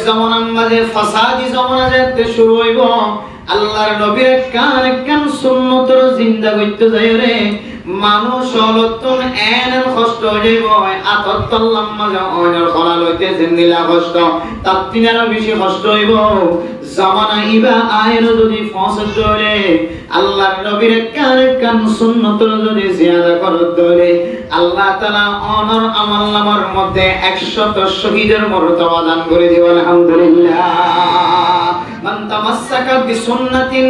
জামানার মাঝে ফাসাদি জামানা যেতে শুরু হইব আল্লাহর নবীর কান সুন্নতর জিন্দা করতে যায় রে মানুষ হলতন এন কষ্ট হইব আততল্লাম মাঝে অনর খলা লইতে জিন্দিলা কষ্ট তার তিনারও বেশি কষ্ট হইব জামানা ইবা আয়ের যদি ফসল ধরে আল্লাহর নবীর কান সুন্নতর যদি জিয়াদা করত ধরে আল্লাহ তাআলা অনর আমল নামার মধ্যে 100 শহীদের মর্তবা দান করে দিব আলহামদুলিল্লাহ মান তামাসসাকা বিসুন্নাতিন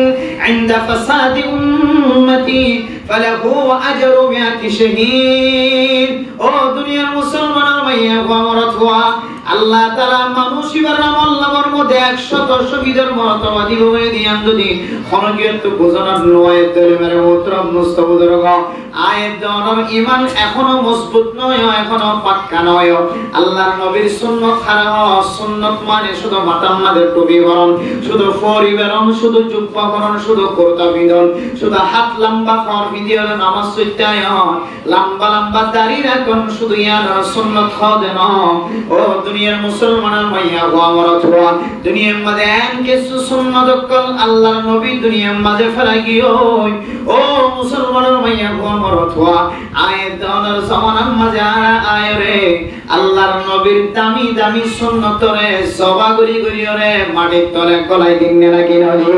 ইনদা ফাসাদি উম্মতি ফালাহু আজরু মিআতি শহীদ ও দুনিয়ার মুসলমান ভাইয়া ওয়া আল্লাহ তাআলা মানুষের আমল নামার মধ্যে 100 শহীদের মর্তবা দিব দিয়ান যদি খনকিয়ত বোঝানোর নয় তলে মেরে মোহতরম মুস্তাবুদরগ আয়াত দনর ঈমান এখনো মজবুত নয় এখনো পাক্কা নয় আল্লাহর নবীর সুন্নাত হারা সুন্নাত মানে শুধু মাথার মধ্যে টুপি পরন শুধু ফরি বেরন শুধু জুব্বা পরন শুধু কুরতা বিধন শুধু হাত লম্বা ফর বিদিয়ে নামাজ পড়তে লম্বা লম্বা দাড়ি রাখুন শুধু ইয়ার সুন্নাত খদে না ও দুনিয়ার মুসলমানের মাইয়া গো আমার অথবা দুনিয়ার মধ্যে এন কিছু সুন্নাত কল আল্লাহর নবী দুনিয়ার মধ্যে ফেলাই গিয়ে ও মুসলমানের মাইয়া গো আমার অথবা আয়াত দনর জামানার মাঝে আয় রে আল্লাহর নবীর দামি দামি সুন্নতরে সবা গরি গরি রে মাটির তলে গলায় দিন নাকি নজি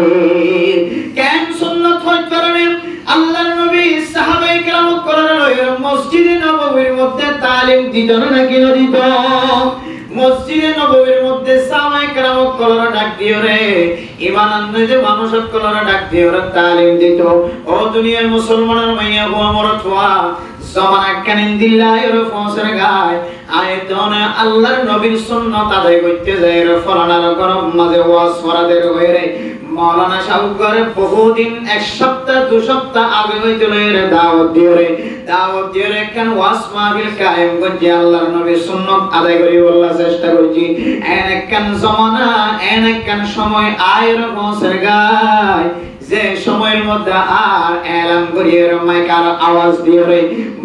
কেন সুন্নাত হইতে পারে আল্লাহর নবী সাহাবায়ে কেরাম করার মসজিদে নববীর মধ্যে তালিম দিতেন নাকি না দিত মসজিদে নববীর মধ্যে সাহাবায়ে কেরাম করার ডাক দিও রে ঈমান আনলে যে মানুষ করার ডাক দিও রে তালিম দিত ও দুনিয়ার মুসলমানের মাইয়া গো আমার তোয়া জামানা কানিন দিল্লাহির ফসর গায় আয়াতনে আল্লাহর নবীর সুন্নাত আদায় করতে যায় রে ফরানার গরম মাঝে ওয়াজ ফরাদের হইরে মাওলানা সাহেব করে বহুদিন এক সপ্তাহ দু সপ্তাহ আগে হইতে লইরে দাওয়াত দিও রে কেন ওয়াজ মাহফিল কায়েম করছি আল্লাহর নবীর সুন্নাত আদায় করি বলার চেষ্টা করছি এনেকান জামানা এনেকান সময় আয়ের ফসর গায় যে সময়ের মধ্যে আর এলান করিয়ে মাইকার আওয়াজ দিয়ে রে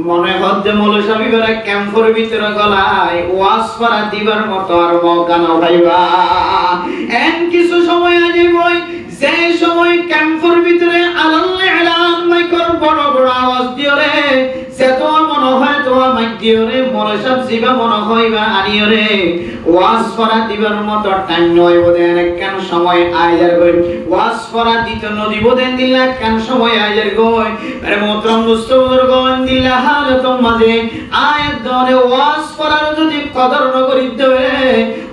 মনে হচ্ছে মৌলভী বেলা ক্যাম্পের ভিতরে গলায় ওয়াজ করা দিবার মতো আর মৌকা না ভাইবা এন কিছু সময় আগে বই যে সময় ক্যাম্পের ভিতরে আল্লাহ এলান মাইকার বড় বড় আওয়াজ দিয়ে রে সে তো মনে হয় তো মাইক দিয়ে রে মৌলভী জিবা মনে হইবা আনিও রে ওয়াজ করা দিবার মতো টাইম নয় ওদের কেন সময় আইজার গই ওয়াজ করা দিত নদী বোধেন দিলা কেন সময় আইজার গই আরে মোহতরম মুস্তাফার গন দিলা হালত মাঝে আয়াত দরে ওয়াজ করার যদি কদর ন করিতে হইলে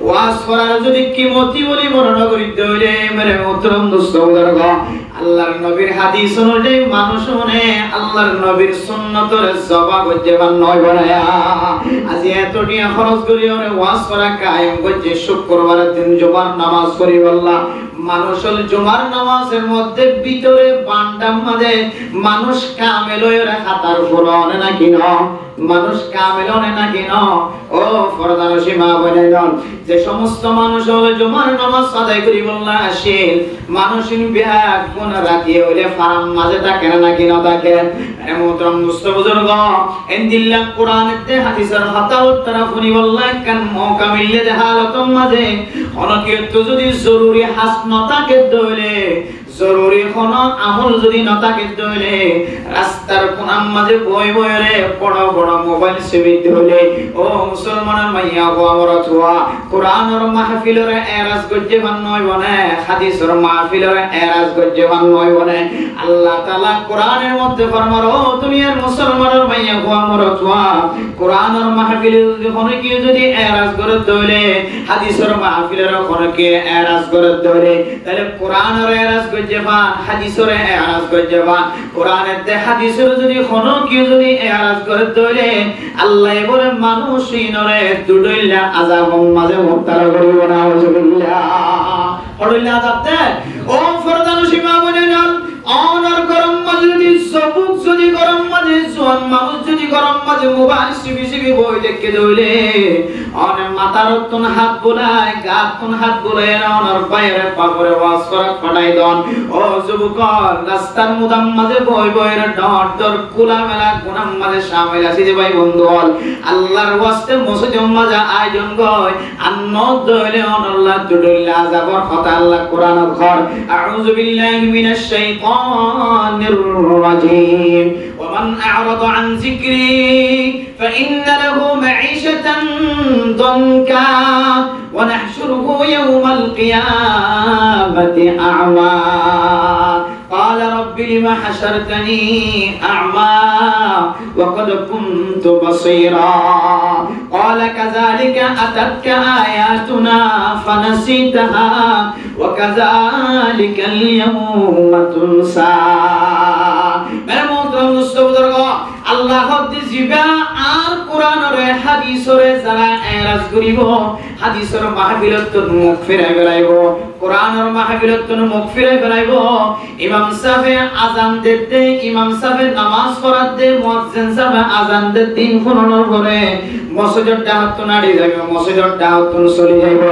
ওয়াজ করার যদি কিমতি বলি মরণ করিতে হইলে মেরে মোহতরম মুস্তাফার গন আল্লাহর নবীর হাদিস অনুযায়ী মানুষ মনে আল্লাহর নবীর সুন্নতের জবাব জবান নয় বানায়া আজি এত টিয়া খরচ করি ওরে ওয়াজ করা কায়েম করছে শুক্রবারের দিন জুমার নামাজ করি আল্লাহ মানুষের জুমার নামাজের মধ্যে ভিতরে বান্ডাম মাঝে মানুষ কামেল হয়ে খাতার পূরণ নাকি না মানুষ কামেল নাকি না ও ফরদান সীমা বলে দেন যে সমস্ত মানুষ হলে জুমার নামাজ আদায় করি বললা আসেন মানুষিন বিয়াক কোন রাতে হইলে ফারাম মাঝে থাকে নাকি না থাকে মোহতরম মুস্তাফুজুর্গ ইনদিল্লাহ কোরআনেতে হাদিসের হাতাওত তারাফুনি বললা কান মওকা মিললে যে হালাতম মাঝে অনকে তো যদি জরুরি হাসনতাকে দইলে জরুরি কোন আমল যদি নতাকে দইলে রাস্তার কোনার মাঝে বই বইরে বড় বড় মোবাইল সেবিত হলে ও মুসলমানের মাইয়া গো আমার তোয়া কোরআনের মাহফিলের এরাজ গজ্জে বান নয় বনে হাদিসের মাহফিলের এরাজ গজ্জে বান নয় বনে আল্লাহ তাআলা কোরআনের মধ্যে ফরমার ও দুনিয়ার মুসলমানের মাইয়া গো আমার তোয়া কোরআনের মাহফিলে যখন কি যদি এরাজ করে দইলে হাদিসের মাহফিলের কোন কি এরাজ করে দইলে তাহলে কোরআনের এরাজ গজ্জেবান হাদিসের এরাজ গজ্জেবান কোরআনের তে হাদিসের যদি কোন কি যদি এরাজ করে দইলে আল্লাহ বলে মানুষ ইনরে দুডইলা আযাব মাঝে মুক্তারা করিব না আউযুবিল্লাহ পড়ইলা আযাব দে ও ফরদান সীমা বনে নাল অনর গরম মাঝে যদি সবুক যদি গরম মাঝে জোয়ান মানুষ যদি গরম মাঝে মোবাইল সিবি বই দেখে দইলে অনেক মাথার উত্তন হাত বোলায় গাতন হাত বোলায় অনার বাইরে পাগরে ওয়াজ করা ফটাই দন ও যুবক রাস্তার মুদাম মাঝে বই বইয়ের ডর ডর কুলা মেলা গুনাম মাঝে শামিল আছে ভাই বন্ধু আল্লাহর ওয়াস্তে মসজিদ মাঝে আয়োজন গয় আন্ন দইলে অনাল্লাহ দুদুল্লাহ যাবর কথা আল্লাহ কোরআনের ঘর আউযু বিল্লাহি মিনাশ শাইতানির রাজিম ওয়া মান আ'রাদা আন যিকরি فإن له معيشة ضنكا ونحشره يوم القيامة أعمى قال رب لم حشرتني أعمى وقد كنت بصيرا قال كذلك أتتك آياتنا فنسيتها وكذلك اليوم تنسى আল্লাহ জিবা আর কোরআনের হাদিসরে যারা এরাজ করিব হাদিসের মাহফিলত মুখ ফিরাই বেলাইব কোরআনের মাহফিলত মুখ ফিরাই বেলাইব ইমাম সাহেব আযান দিতে ইমাম সাহেব নামাজ পড়াতে মুয়াজ্জিন সাহেব আযান দিতে তিন ফোনের পরে মসজিদের ডাহাত নাড়ি যাবে মসজিদের ডাহাত চলে যাইব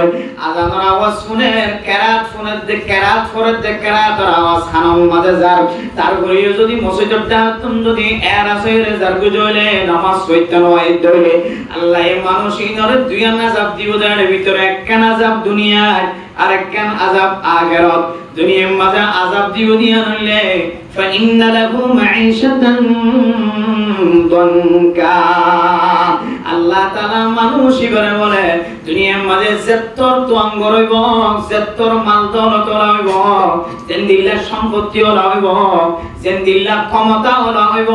আযানের আওয়াজ শুনে কেরাত ফোনের দে কেরাত ফোরের দে কেরাতের আওয়াজ খানার মাঝে যার তারপরে যদি মসজিদের ডাহাত যদি এরাসের যার গুজলে নামাজ পড়তে নয় দইলে আল্লাহ মানুষ ইনরে দুই আযাব দিব দের ভিতরে একখান আযাব দুনিয়ায় আর একখান আযাব আখিরাত দুনিয়ার মাঝে আযাব দিব দিয়া নইলে فإن له معيشة ضنكا আল্লাহ তাআলা মানুষ ইবারে বলে দুনিয়ার মাঝে সেত্তর তোয়াঙ্গ রইব সেত্তর মাল দৌলত রইব জিন্দিল্লাহ সম্পত্তি রইব জিন্দিল্লাহ ক্ষমতা রইব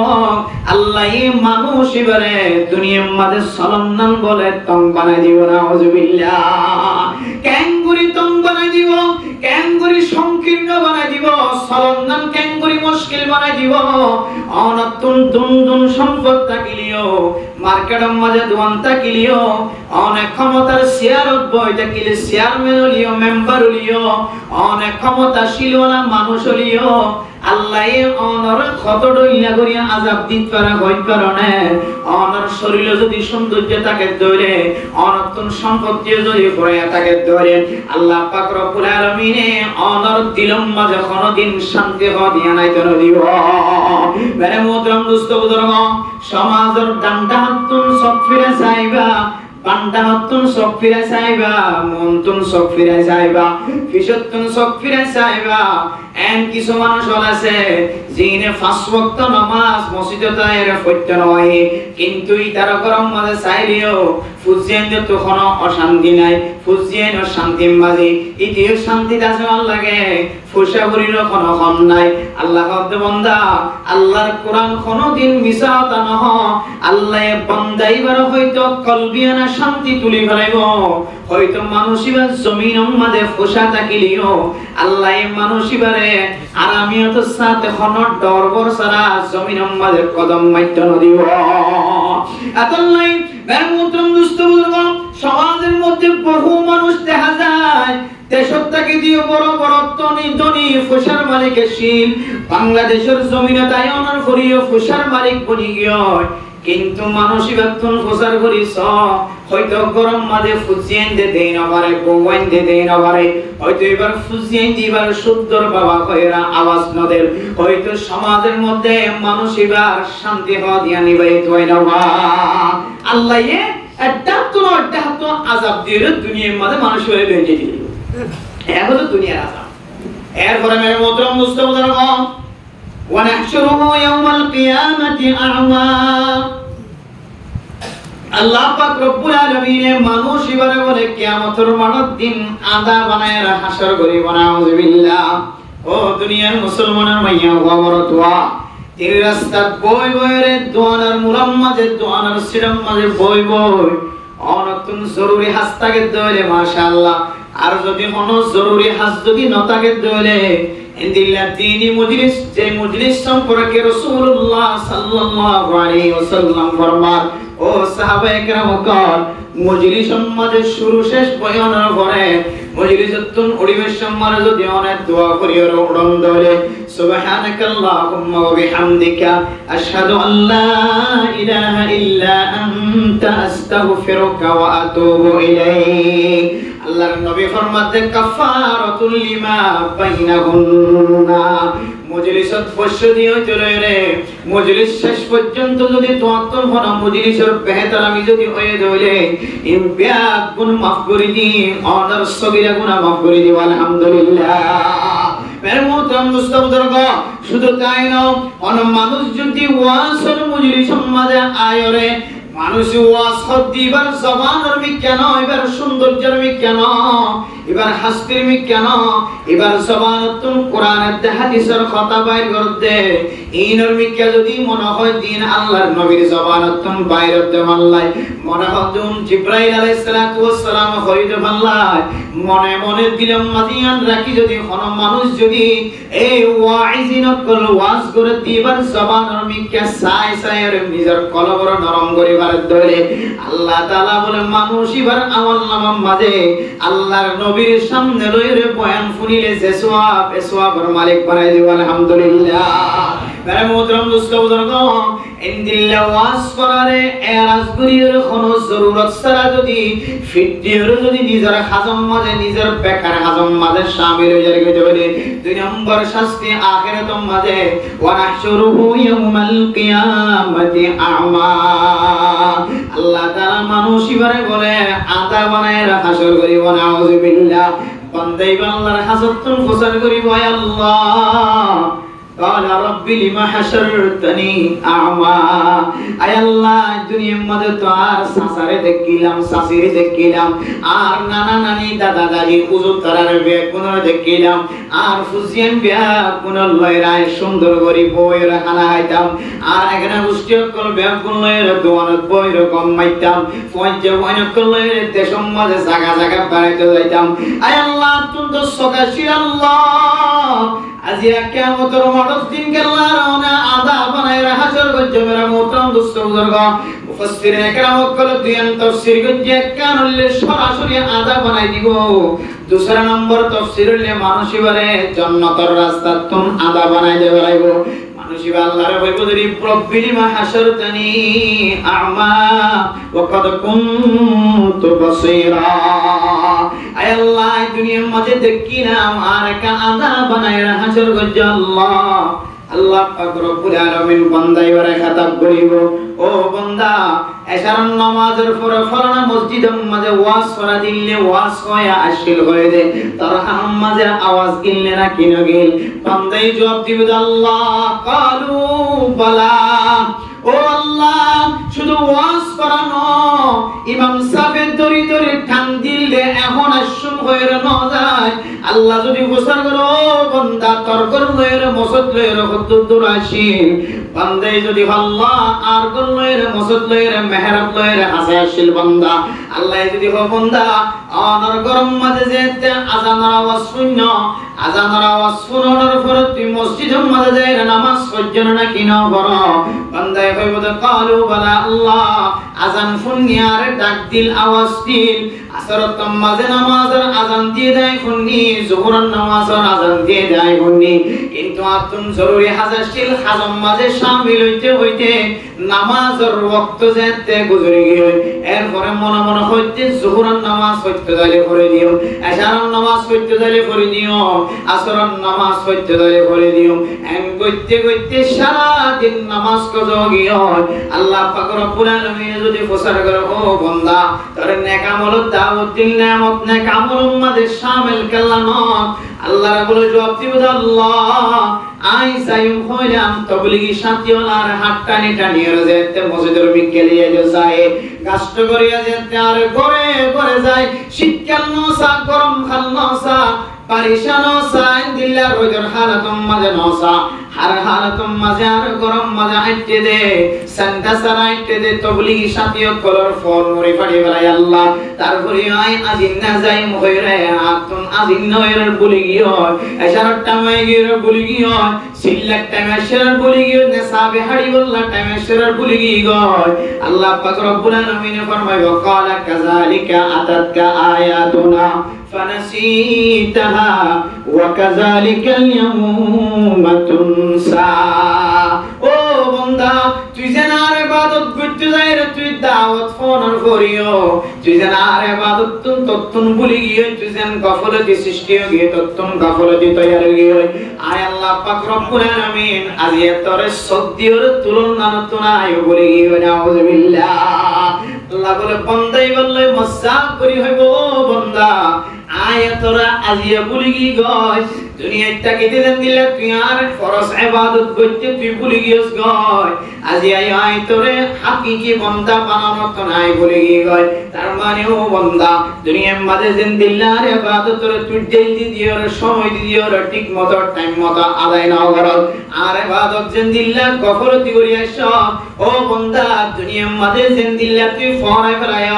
আল্লাহ এই মানুষ ইবারে দুনিয়ার মাঝে সলন্নান বলে তং বানাই দিব নাউযুবিল্লাহ ক্যাঙ্গুরি তং বানাই দিব ক্যাঙ্গুরি সংকীর্ণ বানাই দিব সলন্নান ক্যাঙ্গুরি মুশকিল বানাই দিব অনতুন দুন সম্পদ তাকিলিও মার্কেটের মাঝে দোয়ান তাকিলিও অনেক ক্ষমতার শেয়ারত বই তাকিলে চেয়ারম্যান হলিও মেম্বার হলিও অনেক ক্ষমতাশীলওয়ালা মানুষ হলিও আল্লাহ অনর কত ডইলা করিয়া আযাব দিত পারে হইত পারে অনর শরীরে যদি সৌন্দর্য থাকে ধরে অনতুন সম্পত্তি যদি পড়ে থাকে ধরে আল্লাহ পাক রব্বুল আলামিনে অনর দিলম মাঝে কোনদিন শান্তি দিয়া নাই তো দিব মেরে মোহতরম দোস্ত বুজুর্গ সমাজের ডান্ডা হাতুন সব ফিরে যাইবা পান্ডা হাতুন সব ফিরে যাইবা মনতুন সব ফিরে যাইবা ফিসতুন সব ফিরে যাইবা এন কিছু মানুষ আছে যিনি পাঁচ ওয়াক্ত নামাজ মসজিদে তায়ের পড়তে নয় কিন্তু ইতার গরম মাঝে চাইলেও ফুজিয়েন তো কোনো অশান্তি নাই ফুজিয়েন শান্তি মাঝে ইতির শান্তি আছে লাগে ফুসা করির কোনো কম নাই আল্লাহ কবদ বান্দা আল্লাহর কোরআন কোনদিন মিছা তা নহ আল্লাহ বান্দাইবার হয়তো কলবিয়ানা শান্তি তুলি ফেলাইব হয়তো মানুষিবার জমিনের মাঝে ফুসা থাকিলিও আল্লাহ মানুষিবারে আরামিয়তের সাথে হনর ডরবর সারা জমিনের মাঝে কদম মাইতে নদিব আতাল্লাই বেরমুত্রম দুষ্ট বুজুর্গ সমাজের মধ্যে বহু মানুষ দেখা যায় দেশটাকে দিয়ে বড় বড় ধনী ফুসার মালিকের শিল বাংলাদেশের জমিনে তাই অনার করিও ফুসার মালিক বনি গিয়ে কিন্তু মানুষই বেতন ফুসার করিস হয়তো গরম মাঝে ফুজিয়েন দে দেই না পারে বউয়াইন দে দেই না পারে হয়তো এবার ফুজিয়েন দিবার সুন্দর বাবা কইরা আওয়াজ নদের হয়তো সমাজের মধ্যে মানুষ এবার শান্তি হওয়া দিয়া নিবাই তোই না আল্লাহ একটা তো আযাব দিয়ে দুনিয়ার মধ্যে মানুষ হয়ে বেঁচে দিল এখন তো দুনিয়ার আযাব এরপরে মেরে মোহতরম দোস্ত বুজুর্গ ونحشره يوم القيامة أعمى আল্লাহ পাক রব্বুল আলামিন মানুষ ইবারে বলে কিয়ামতের মাঠের দিন আদা বানায় হাসর করি নাউযুবিল্লাহ ও দুনিয়ার মুসলমানের মাইয়া ওয়াবরতুয়া তিন রাস্তা বই বইরে দোয়ানার মুলাম মাঝে দোয়ানার সিরাম মাঝে বই বই অনতুন জরুরি হাসতাকে দইলে মাশাআল্লাহ আর যদি কোনো জরুরি হাস যদি নতাকে দইলে ইনদিল্লাহ দ্বীনি মজলিস যে মজলিস সম্পর্কে রাসূলুল্লাহ সাল্লাল্লাহু আলাইহি ওয়াসাল্লাম ফরমান ও সাহাবায়ে কেরাম কল মজলিস সমাজে শুরু শেষ বয়ানের পরে মজলিসতুন পরিবেশ সম্মানে যদি অনেক দোয়া করি আর উড়ন ধরে সুবহানাকাল্লাহুম্মা ওয়া বিহামদিকা আশহাদু আল্লা ইলাহা ইল্লা আনতা আস্তাগফিরুকা ওয়া আতুবু ইলাইক। আল্লাহর নবী ফরমাতে কাফারাতুল লিমা বাইনাহুন্না, মজলিসত বসে দিয়ে চলে রে মজলিস শেষ পর্যন্ত যদি তোয়াক্কুল হনা মজলিসের বেহতর আমি যদি হয়ে দইলে ইমবিয়া গুণ মাফ করে দি অনার সগীরা গুনাহ মাফ করে দি আলহামদুলিল্লাহ। মেরে মোহতরম দোস্ত বুজুর্গ, শুধু তাই না, অন মানুষ যদি ওয়াসের মজলিস সমাজে আয়রে মানুষ ওয়াজ দিবার জবানের কেন এবার সৌন্দর্যের কেন এবার হাসতির কেন এবার জবানতুন কোরআনের হাদিসের কথা বাইর করতে ইনর মিক্কা যদি মনে হয় দিন আল্লাহর নবীর জবানতুন বাইরতে মাল্লাই মনে হয় জিবরাইল আলাইহিস সালাতু ওয়াস সালাম হইতে মাল্লাই মনে মনে দিলাম মাজিয়ান রাখি যদি কোন মানুষ যদি এই ওয়াইজিনকল ওয়াজ করে দিবার জবানের মিক্কা সাই সাইয়ের নিজের কলবর নরম করে ধরে আল্লাহ তাআলা বলে মানুষ এবার আমল নামার মাঝে আল্লাহর নবীর সামনে লইরে বয়ান শুনিলে যে সওয়াব এ সওয়াবের মালিক বানাই দিব আলহামদুলিল্লাহ। মেরে মোহতরম দোস্ত বুজুর্গ, ইনদিল্লা ওয়াজ করারে এরাজগুরির কোনো জরুরত ছাড়া যদি ফিটির যদি নিজের হাজম মাঝে নিজের বেকার হাজম মাঝে শামিল হয়ে যায় বলে দুই নম্বর শাস্তি আখিরাতের মাঝে ওয়া নাহশুরুহু ইয়াউমাল কিয়ামাতি আমা। আল্লাহ তাআলা মানুষ ইবারে বলে আদা বানায় হাসর করিব নাউযুবিল্লাহ, বান্দাই আল্লাহর হাসরতুন প্রচার করিব আল্লাহ قال رب لما حشرتني اعمى। আয় আল্লাহ দুনিয়ার মধ্যে তো আর সাসারে দেখিলাম সাসিরে দেখিলাম আর নানা নানি দাদা দাদি হুজুর তারার বিয়ে কোন দেখিলাম আর ফুজিয়ান বিয়া কোন লয়রায় সুন্দর করি বইয়ের খানা খাইতাম আর এখানে গোষ্ঠী কল বিয়া কোন লয়ের দোয়ানত বইয়ের কম মাইতাম পঞ্চে বইন কল লয়ের দেশম মাঝে জায়গা জায়গা বেড়াইতে যাইতাম। আয় আল্লাহ তুমি তো সকাশি আল্লাহ আজিয়া কিয়ামতের মাঠের দিন গেলারনা আদা বানায় হাসর গজ্জে মেরা মোহতরম দোস্ত বুজুর্গ, মুফাসসিরিন একরাম কল দুইয়ান তাফসীর গজ্জে কানলে সরাসরি আদা বানাই দিব। দুসরা নম্বর তাফসীর হইলে মানুষ এবারে জান্নাতের রাস্তা তুম আদা বানাই দেবে লাইব। মানুষ এবার আল্লাহর বলবো যদি রব্বি লিমা হাশরতানি আ'মা ওয়া ক্বাদ কুনতু বাসীরা। আয় আল্লাহ দুনিয়ার মাঝে দেখিলাম আর একটা আদা বানায় হাসর গজ্জে আল্লাহ আল্লাহ পাক রব্বুল আলামিন বান্দা এবারে খেতাব করিব ও বান্দা এশার নামাজের পরে ফরনা মসজিদের মাঝে ওয়াজ করা দিলে ওয়াজ হয় আশিল হয়ে দে তার হাম মাঝে আওয়াজ কিনলে না কিনো গেল বান্দাই জবাব দিবে আল্লাহ কালু বালা। ও আল্লাহ শুধু ওয়াজ করানো ইমাম সাহেব দরি দরি টান দিলে এখন আসুন হয়ে না যায়। আল্লাহ যদি গোসল করো বান্দা তরকর লয়ের মসদ লয়ের হদ্দুর আসিল বান্দাই যদি আল্লাহ আর কোন লয়ের মসদ লয়ের মেহরাব লয়ের হাসে আসিল বান্দা আল্লাহ যদি হো বান্দা অনর গরম মাঝে যেতে আজানের আওয়াজ শূন্য আজানের আওয়াজ শোনার পরে তুই মসজিদের মাঝে যাই নামাজ পড়ছেন না কি না করো বান্দাই হইব তো কালু বালা আল্লাহ আজান শুনি আর ডাক দিল আওয়াজ দিল আসরত মাঝে নামাজের আজান দিয়ে দেয় শুনি জোহরের নামাজের আজান দিয়ে দেয় শুনি কিন্তু আতুন জরুরি হাজারশীল হাজম মাঝে শামিল হইতে হইতে নামাজের ওয়াক্ত যেতে গুজরে গিয়ে এরপরে মনে মনে হইতে জোহরের নামাজ পড়তে যাইলে করে দিও এশারের নামাজ পড়তে যাইলে করে দিও আসরের নামাজ পড়তে যাইলে করে দিও এম কইতে কইতে সারা দিন নামাজ কজো গিয়ে আল্লাহ পাক রব্বুল আলামিন যদি প্রচার করে ও বান্দা তোর নেক আমল দাওয়াত দিল নেমত নেক আমল মাঝে শামিল করলাম আল্লাহ রাব্বুল জবাব দিবে আল্লাহ আই সাইম হইলাম তবলিগি সাথীওয়ালার হাত টানি টানি যেতে মসজিদের মিকেলিয়ে যায় কষ্ট করিয়া যেতে আর ঘরে ঘরে যায় শীতকাল নসা গরম খাল নসা পারিশানো সাইন দিল্লা রোজর হালাতম মাঝে নসা হার হালাতম মাঝে আর গরম মাঝে আইতে দে সান্তা সারাইতে দে তবলিগি সাথীও কলর ফল মরি পাড়ি বেলায় আল্লাহ তারপরে আই আজিন না যাই মহইরে আতুন আজিন নয়ের বলি গিয়ে এশারার টাইমে গিয়ে বলি গিয়ে সিল্লাক টাইমে এশারার বলি গিয়ে নেসাবে হাড়ি বললা টাইমে এশারার বলি গিয়ে গয় আল্লাহ পাক রব্বুল আলামিন ফরমায় ওয়াকালা কাযালিকা আতাতকা আয়াতুনা ফানাসিতাহা ওয়া কাযালিকাল ইয়াউমা তুনসা ও বান্দা তুই যেন আর ইবাদত করতে যাই রে তুই দাওয়াত ফোনর করিও তুই যেন আর ইবাদত তত্তুন ভুলি গিয়ে তুই যেন গফলতি সৃষ্টি হয়ে গিয়ে তত্তুন গফলতি তৈয়ার হয়ে গিয়ে আয় আল্লাহ পাক রব্বুল আলামিন আজ এতরে সদ্দিয়র তুলনা তুনায় বলি গিয়ে নাউযুবিল্লাহ আল্লাহ বলে বান্দাই বললে মজাক করি হইব বান্দা আয় তোরা আজিয়া ভুলি গি গয় দুনিয়াটা কেটে দেন দিলে তুই আর ফরজ ইবাদত করতে তুই ভুলি গিয়েছ গয় আজিয়া আয় তোরে হাকিকি বান্দা বানানো তো নাই ভুলি গি গয় তার মানে ও বান্দা দুনিয়ার মাঝে যেন দিল্লার ইবাদত তোরে তুই জলদি দিও রে সময় দিও রে ঠিক মতো টাইম মতো আদায় না কর আর ইবাদত যেন দিল্লার গফলতি করি আইছ ও বান্দা দুনিয়ার মাঝে যেন দিল্লার তুই ফরাই ফেলায়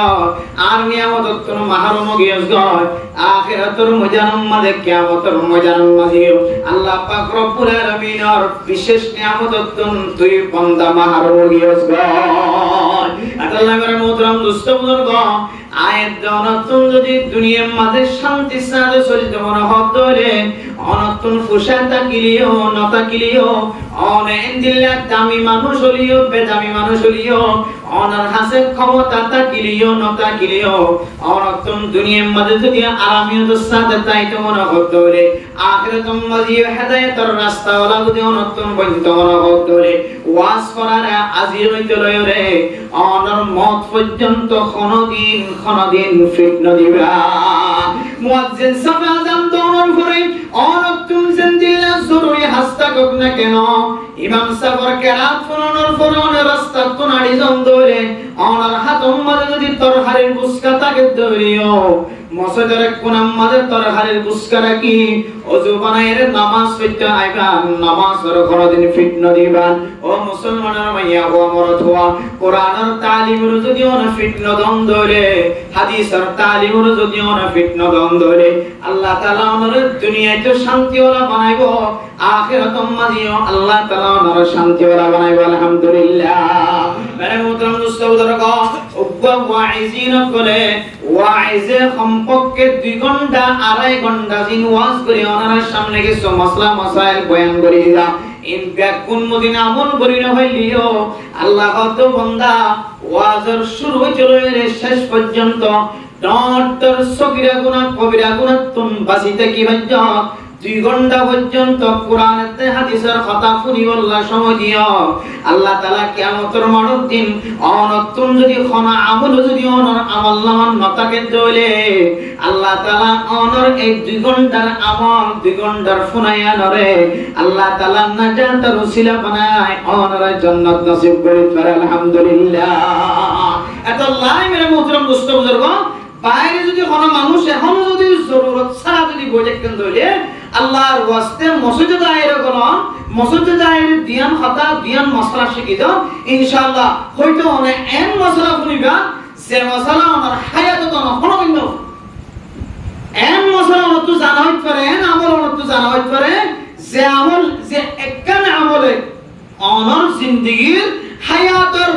আর নিয়ামত তোর মাহরুম গিয়েছ গয় আখিরাতের মজানম মাঝে কিয়ামতের মজানম মাঝে আল্লাহ পাক রব্বুল আলামিন আর বিশেষ নিয়ামত তুই বান্দা মাহরুম গিয়েছ গয় আল্লাহ মেরে মোহতরম দোস্ত বুজুর্গ আয়াত জনতুন যদি দুনিয়ার মাঝে শান্তি সাথে চলতে মনে হতরে অনতুন ফুসাতা কিলিও নতা কিলিও অনেন দিল্লা দামি মানুষ হলিও বেদামি মানুষ হলিও অনার হাসে ক্ষমতা তা কিলিও নতা কিলিও অনতুন দুনিয়ার মাঝে যদি আরামিয়ত সাথে তাইতে মনে হতরে আখিরাতুম মাঝে হেদায়েতের রাস্তা ওলা যদি অনতুন বন্ধ মনে হতরে ওয়াজ করার আজি হইতে লয় রে অনর মত পর্যন্ত খনদিন ফিতনা দিবা মুয়াজ্জিন সাফা আযান দোনর করে অনতুন জিন্দিল্লাহ জরুরি হাসতা কক না কেন ইমাম সাফর কেরাত ফোনর ফোনর রাস্তা তো নাড়ি জন্দরে অনর হাতম মাঝে যদি তরহারির বুসকা তাকে ধরিও মসজিদের কোনাম মাঝে তরহারির বুসকা রাখি ওযু বানায় রে নামাজ পড়তে আইবান নামাজের খরদিন ফিতনা দিবান ও মুসলমানের মাইয়া ও মরদ হওয়া কোরআনের তালিমের যদি ওনা ফিতনা দন্দরে হাদিসের তালিমের যদি ওনা ফিতনা দন্দরে আল্লাহ তাআলা ওনার দুনিয়ায় তো শান্তি ওলা বানাইবো আখিরাতম মাঝেও আল্লাহ তাআলা ওনার শান্তি ওলা বানাইবো আলহামদুলিল্লাহ মেরে মুহতারাম দোস্ত বুজুর্গ উগ্র ওয়াইজিন করে ওয়াইজে সম্পর্কে 2 ঘন্টা 2.5 ঘন্টা দিন ওয়াজ করে ওনার সামনে কিছু মাসলা মাসাইল বয়ান করে দিলা ইন কোন মদিনা আমল করি না হইলিও আল্লাহ কত বান্দা ওয়াজের শুরু হইছিল এর শেষ পর্যন্ত ডটর সগীরা গুনাহ কবিরা গুনাহ তুম বাসিতে কি হজ্জ 2 ঘন্টা পর্যন্ত কোরআনেতে হাদিসের কথা শুনি আল্লাহ সময় দিও আল্লাহ তাআলা কিয়ামতের মাঠের দিন অনতুন যদি খনা আমল যদি অনর আমল নামান নতাকে দলে আল্লাহ তাআলা অনর এই 2 ঘন্টার আমল 2 ঘন্টার ফুনায়া নরে আল্লাহ তাআলা নাজাতের ওসিলা বানায় অনর জান্নাত নসিব করে ফেলে আলহামদুলিল্লাহ এত লাই মেরে মুহতারাম দোস্ত বুজুর্গ বাইরে যদি কোনো মানুষ এখন যদি জরুরত ছাড়া যদি বইতে কেন দলে আল্লাহর ওয়াস্তে মসজিদে দায়ের কোন মসজিদে দায়ের দিয়ান খাতা দিয়ান মাসলা শিখি দাও ইনশাআল্লাহ হয়তো অনেক এন মাসলা শুনিবা সে মাসলা আমার হায়াতে তো না কোনো কিন্তু এন মাসলা তো জানা হইতে পারে এন আমল তো জানা হইতে পারে যে আমল যে একখান আমলে অনর জিন্দেগীর হায়াতের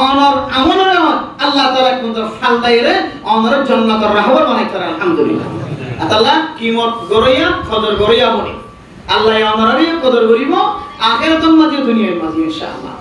অনর আমলের আল্লাহ তাআলা কিন্তু ফাল দাইরে অনর জান্নাতের রাহবার বানাই করে আলহামদুলিল্লাহ আল্লাহ কিমত গরিয়া কদর গরিয়া বনি আল্লাহ অনরারে কদর করিব আখিরাতের মাঝে দুনিয়ার মাঝে ইনশাআল্লাহ